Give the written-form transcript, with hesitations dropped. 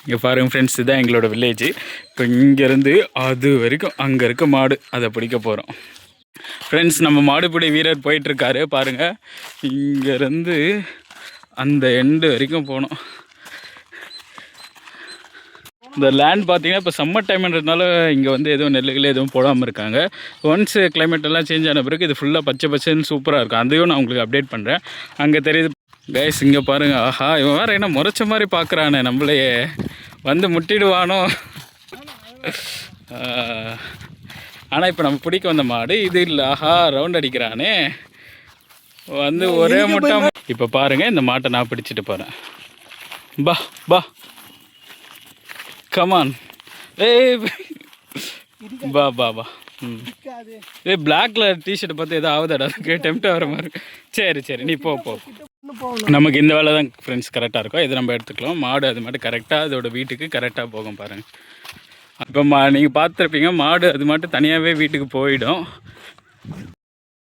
இங்கே பாருங்கள் ஃப்ரெண்ட்ஸ், இதுதான் எங்களோட வில்லேஜ். இப்போ இங்கேருந்து அது வரைக்கும் அங்கே இருக்க மாடு அதை பிடிக்க போகிறோம். ஃப்ரெண்ட்ஸ், நம்ம மாடுபிடி வீரர் போயிட்டுருக்காரு பாருங்கள். இங்கேருந்து அந்த எண்டு வரைக்கும் போகணும். இந்த லேண்ட் பார்த்தீங்கன்னா இப்போ சம்மர் டைம்ன்றதுனால இங்கே வந்து எதுவும் நெல்லுகள் எதுவும் போடாமல் இருக்காங்க. ஒன்ஸ் கிளைமேட் எல்லாம் சேஞ்ச் ஆன பிறகு இது ஃபுல்லாக பச்சை பச்சைன்னு சூப்பராக இருக்கும். அதையும் நான் உங்களுக்கு அப்டேட் பண்ணுறேன். அங்கே தெரியுது கைஸ், இங்கே பாருங்கள். ஆஹா, இவன் வேறு என்ன முறைச்ச மாதிரி பார்க்குறானே, நம்மளையே வந்து முட்டிடுவானோ. ஆனால் இப்போ நம்ம பிடிக்க வந்த மாடு இது இல்லை. ஆஹா, ரவுண்ட் அடிக்கிறானே வந்து ஒரே முட்டை. இப்போ பாருங்கள், இந்த மாட்டை நான் பிடிச்சிட்டு போகிறேன். பா பா கமான். பா பா பா. பிளாக் கலர் டிஷர்ட்டை பார்த்து எதாவது ஆகுதாடா, அதுக்கு டெம்ப்ட் ஆகிற மாதிரி. சரி நீ போ. நமக்கு இந்த வேலை தான் ஃப்ரெண்ட்ஸ் கரெக்டாக இருக்கும். இது நம்ம எடுத்துக்கலாம். மாடு அது மட்டும் கரெக்டாக அதோட வீட்டுக்கு கரெக்டாக போகும் பாருங்கள். இப்போ நீங்கள் பார்த்துருப்பீங்க, மாடு அது மட்டும் தனியாகவே வீட்டுக்கு போயிடும்.